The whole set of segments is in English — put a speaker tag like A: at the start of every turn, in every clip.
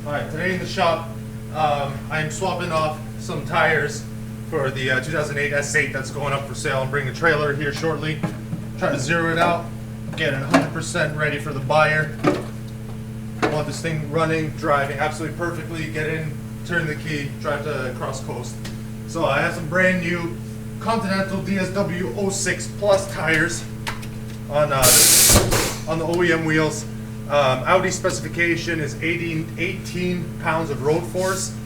A: Alright, today in the shop, I'm swapping off some tires for the 2008 S8 that's going up for sale. I'm bringing a trailer here shortly. Trying to zero it out, get it 100% ready for the buyer. I want this thing running, driving absolutely perfectly. Get in, turn the key, drive to cross coast. So I have some brand new Continental DSW06 Plus tires on the OEM wheels. Audi specification is 18 pounds of road force.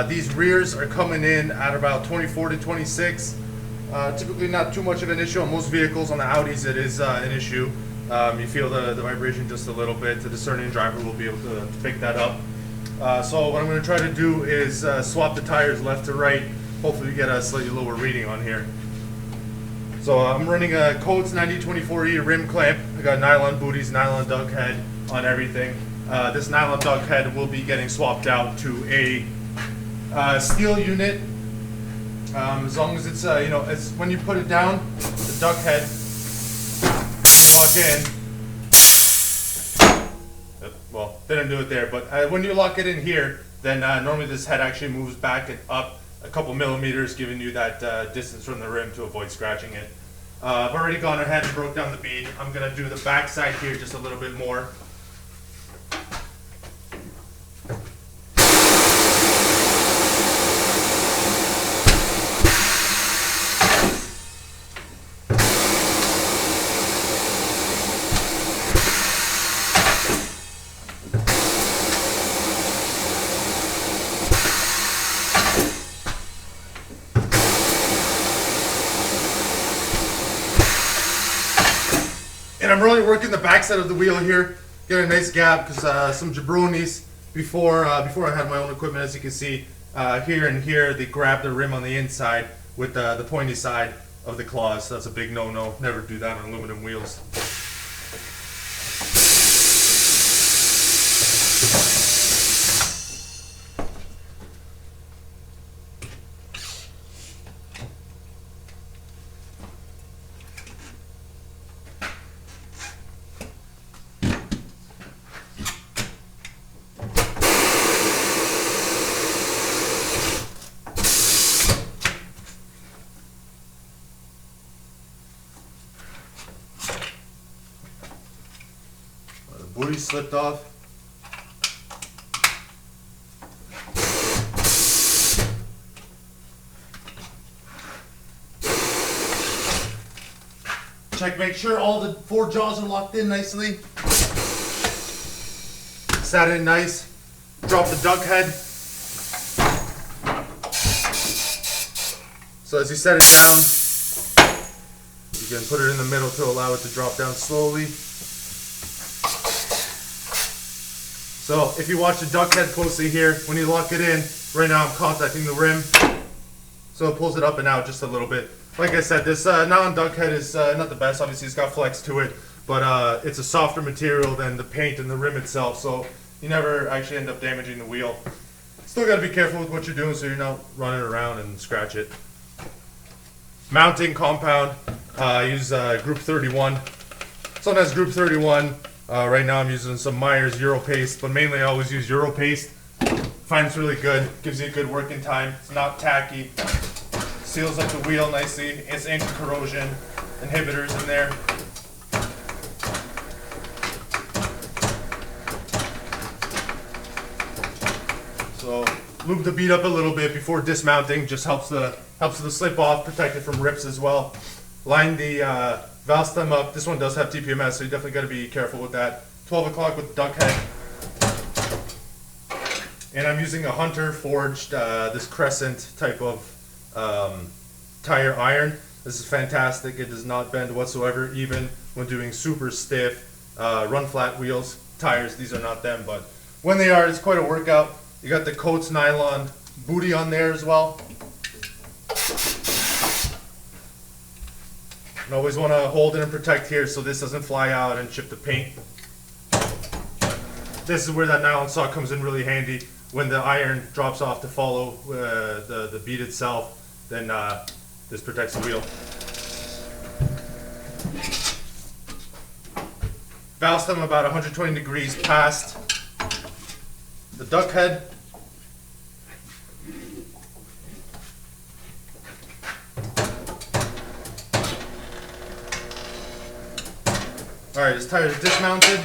A: These rears are coming in at about 24 to 26. Typically not too much of an issue on most vehicles. On the Audis it is an issue. You feel the vibration just a little bit. The discerning driver will be able to pick that up. So what I'm going to try to do is swap the tires left to right. Hopefully we get a slightly lower reading on here. So I'm running a Coates 9024E rim clamp. I got nylon booties, nylon duck head on everything. This nylon duck head will be getting swapped out to a steel unit. As long as it's it's when you put it down, the duck head lock in. Well, they didn't do it there, but when you lock it in here, then normally this head actually moves back and up a couple millimeters, giving you that distance from the rim to avoid scratching it. I've already gone ahead and broke down the bead. I'm going to do the back side here just a little bit more. And I'm really working the backside of the wheel here, get a nice gap, because some jabronis before I had my own equipment, as you can see here and here, they grab the rim on the inside with the pointy side of the claws. So that's a big no-no. Never do that on aluminum wheels. Booty slipped off. Check, make sure all the four jaws are locked in nicely. Sat in nice. Drop the duck head. So as you set it down, you can put it in the middle to allow it to drop down slowly. So if you watch the duck head closely here, when you lock it in, right now I'm contacting the rim, so it pulls it up and out just a little bit. Like I said, this nylon duck head is not the best. Obviously it's got flex to it, but it's a softer material than the paint and the rim itself, so you never actually end up damaging the wheel. Still got to be careful with what you're doing so you're not running around and scratch it. Mounting compound, I use group 31. Sometimes group 31. Right now I'm using some Myers Euro paste, but mainly I always use Euro paste. Find it's really good, gives you a good working time. It's not tacky, seals up the wheel nicely. It's anti-corrosion inhibitors in there. So lube the bead up a little bit before dismounting, just helps the slip off, protect it from rips as well. Line the valve stem up. This one does have TPMS, so you definitely got to be careful with that. 12 o'clock with the duck head. And I'm using a Hunter forged, this crescent type of tire iron. This is fantastic. It does not bend whatsoever, even when doing super stiff run flat wheels tires. These are not them, but when they are, it's quite a workout. You got the Coates nylon booty on there as well. And always want to hold it and protect here so this doesn't fly out and chip the paint. This is where that nylon sock comes in really handy. When the iron drops off to follow the bead itself, then this protects the wheel. Valve stem about 120 degrees past the duck head. Alright, this tire is dismounted.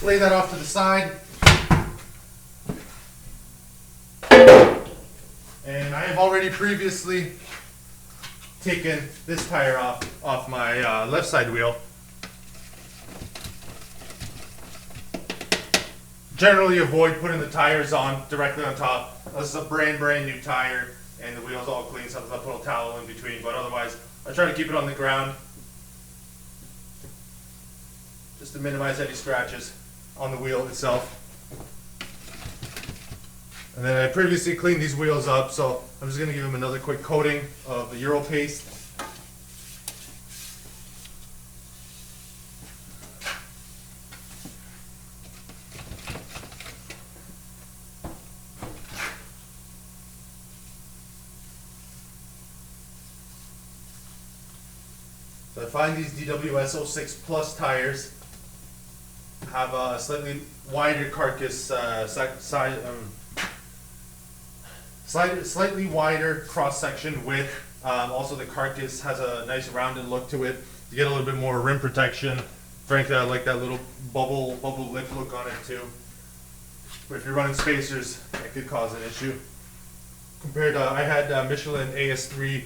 A: Lay that off to the side. And I have already previously taken this tire off my left side wheel. Generally avoid putting the tires on directly on top. This is a brand new tire and the wheel's all clean, sometimes I'll put a towel in between, but otherwise I try to keep it on the ground just to minimize any scratches on the wheel itself. And then I previously cleaned these wheels up, so I'm just going to give them another quick coating of the Euro paste. So I find these DWS06 Plus tires have a slightly wider carcass slightly wider cross section width. Also the carcass has a nice rounded look to it. You get a little bit more rim protection. Frankly, I like that little bubble lip look on it too. But if you're running spacers, it could cause an issue. Compared to, I had Michelin AS3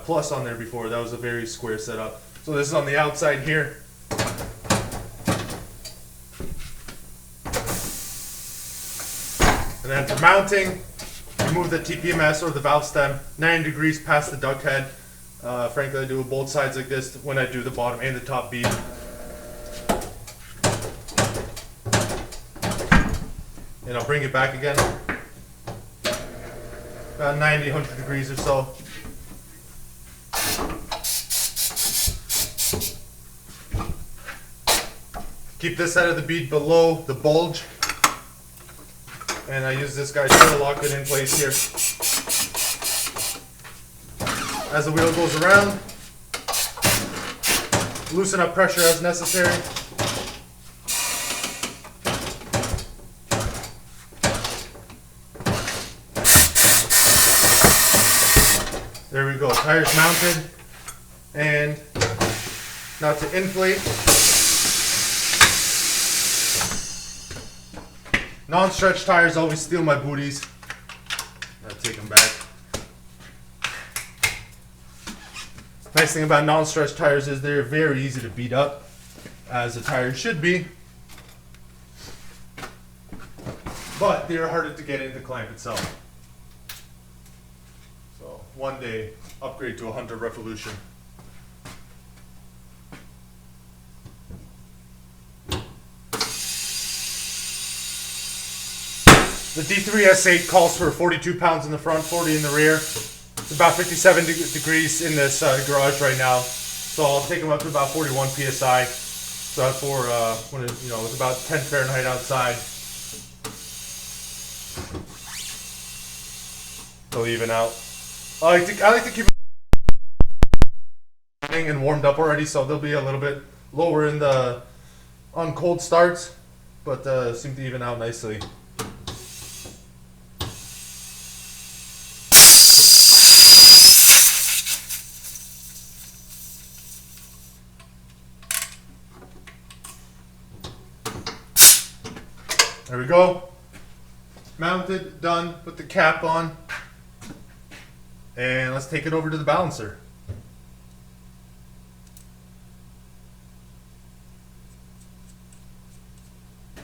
A: Plus on there before. That was a very square setup. So this is on the outside here. And then for mounting, remove the TPMS or the valve stem 90 degrees past the duck head. Frankly, I do both sides like this when I do the bottom and the top bead. And I'll bring it back again. About 90, 100 degrees or so. Keep this side of the bead below the bulge. And I use this guy to lock it in place here. As the wheel goes around, loosen up pressure as necessary. There we go, tires mounted. And now to inflate. Non-stretch tires always steal my booties. I'll take them back. Nice thing about non-stretch tires is they're very easy to beat up, as a tire should be. But they're harder to get into the clamp itself. So one day, upgrade to a Hunter Revolution. The D3S8 calls for 42 pounds in the front, 40 in the rear. It's about 57 degrees in this garage right now, so I'll take them up to about 41 psi. So for when it, it's about 10 Fahrenheit outside. They'll even out. I like to keep it and warmed up already, so they'll be a little bit lower in the on cold starts, but seem to even out nicely. There we go. Mounted, done, put the cap on. And let's take it over to the balancer.